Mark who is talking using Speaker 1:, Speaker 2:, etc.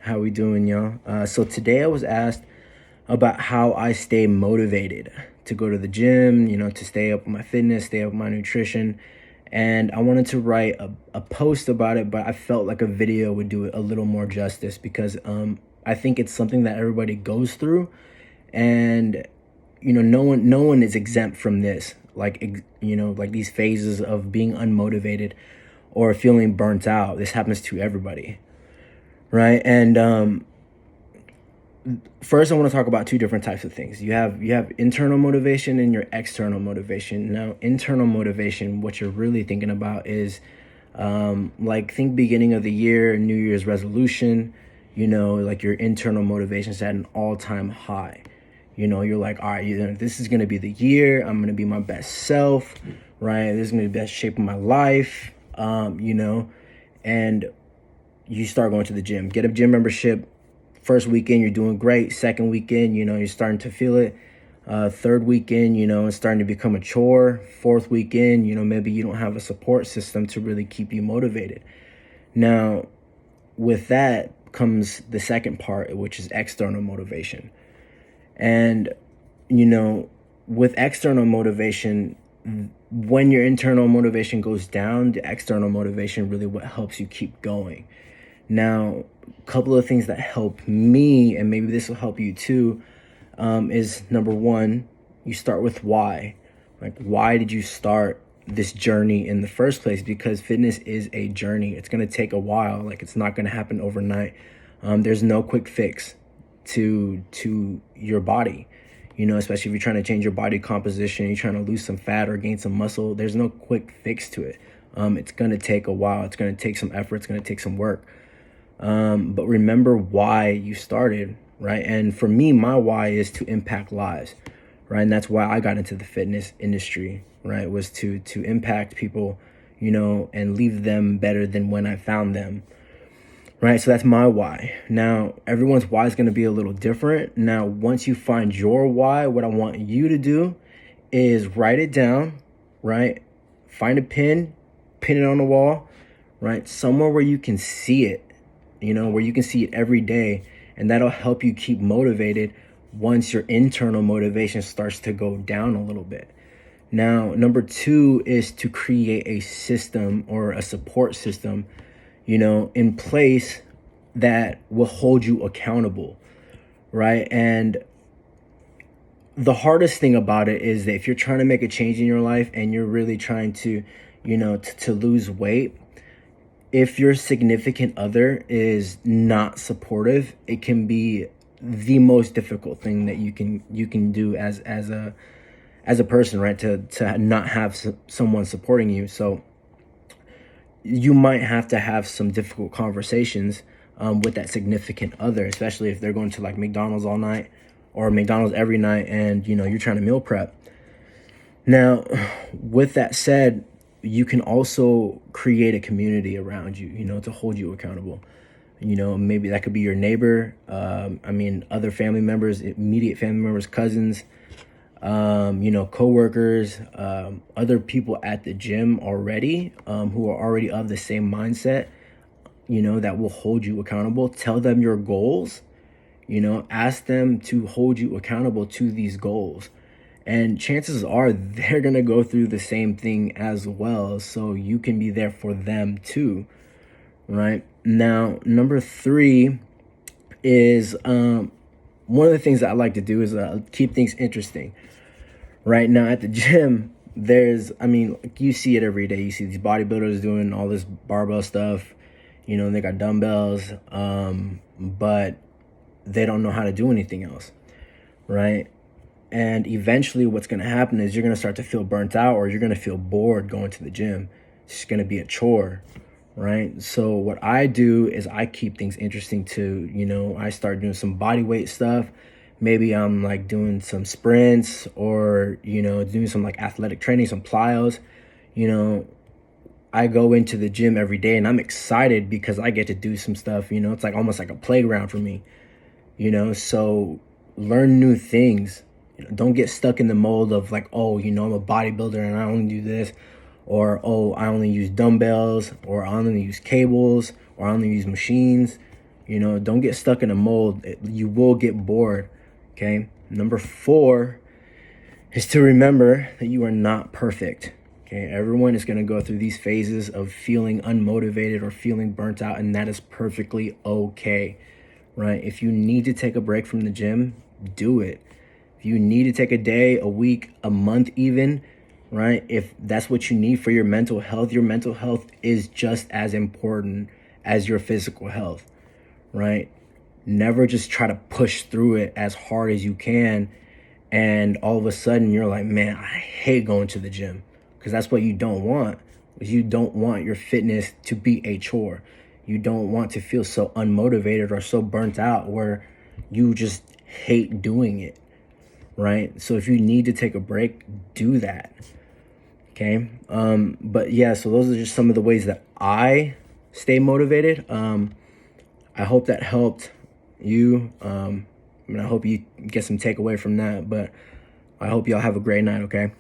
Speaker 1: How we doing, y'all? So today I was asked about how I stay motivated to go to the gym, to stay up with my fitness, stay up with my nutrition. And I wanted to write a post about it, but I felt like a video would do it a little more justice because I think it's something that everybody goes through. And, no one is exempt from this. Like these phases of being unmotivated or feeling burnt out. This happens to everybody, right? And first I want to talk about two different types of things. You have internal motivation and your external motivation. Now, internal motivation, what you're really thinking about is think beginning of the year, New Year's resolution. Like your internal motivation is at an all-time high. You're like, all right, this is going to be the year. I'm going to be my best self, right? This is going to be the best shape of my life. And you start going to the gym, get a gym membership. First weekend, you're doing great. Second weekend, you're starting to feel it. Third weekend, it's starting to become a chore. Fourth weekend, maybe you don't have a support system to really keep you motivated. Now, with that comes the second part, which is external motivation. And, with external motivation, when your internal motivation goes down, the external motivation really what helps you keep going. Now, a couple of things that help me, and maybe this will help you too, is number one, you start with why. Like, why did you start this journey in the first place? Because fitness is a journey. It's going to take a while. Like, it's not going to happen overnight. There's no quick fix to your body, especially if you're trying to change your body composition, you're trying to lose some fat or gain some muscle. There's no quick fix to it. It's going to take a while. It's going to take some effort. It's going to take some work. But remember why you started, right? And for me, my why is to impact lives, right? And that's why I got into the fitness industry, right? Was to impact people, and leave them better than when I found them, right? So that's my why. Now, everyone's why is going to be a little different. Now, once you find your why, what I want you to do is write it down, right? Find a pin it on the wall, right? Somewhere where you can see it, where you can see it every day. And that'll help you keep motivated once your internal motivation starts to go down a little bit. Now, number two is to create a system or a support system, in place that will hold you accountable, right? And the hardest thing about it is that if you're trying to make a change in your life and you're really trying to, to lose weight, if your significant other is not supportive, it can be the most difficult thing that you can do as a person, right? To not have someone supporting you. So you might have to have some difficult conversations with that significant other, especially if they're going to like McDonald's all night or McDonald's every night, and you're trying to meal prep. Now, with that said, you can also create a community around you, to hold you accountable. Maybe that could be your neighbor. Other family members, immediate family members, cousins, coworkers, other people at the gym already, who are already of the same mindset, that will hold you accountable. Tell them your goals, ask them to hold you accountable to these goals. And chances are they're going to go through the same thing as well. So you can be there for them too, right? Now, number three is one of the things that I like to do is keep things interesting. Right now at the gym, you see it every day. You see these bodybuilders doing all this barbell stuff. They got dumbbells, but they don't know how to do anything else, right? And eventually what's going to happen is you're going to start to feel burnt out, or you're going to feel bored going to the gym. It's going to be a chore, right? So what I do is I keep things interesting too. I start doing some body weight stuff. Maybe I'm like doing some sprints or, doing some like athletic training, some plyos. I go into the gym every day and I'm excited because I get to do some stuff, it's like almost like a playground for me, so learn new things. Don't get stuck in the mold of like, oh, I'm a bodybuilder and I only do this, or, oh, I only use dumbbells, or I only use cables, or I only use machines. You know, don't get stuck in a mold. You will get bored. Okay. Number 4 is to remember that you are not perfect. Okay. Everyone is going to go through these phases of feeling unmotivated or feeling burnt out, and that is perfectly okay. Right? If you need to take a break from the gym, do it. If you need to take a day, a week, a month even, right? If that's what you need for your mental health is just as important as your physical health, right? Never just try to push through it as hard as you can, and all of a sudden you're like, man, I hate going to the gym, because that's what you don't want. Is you don't want your fitness to be a chore. You don't want to feel so unmotivated or so burnt out where you just hate doing it, right? So if you need to take a break, do that. Okay. But yeah, so those are just some of the ways that I stay motivated. I hope that helped you. I hope you get some takeaway from that, but I hope y'all have a great night. Okay.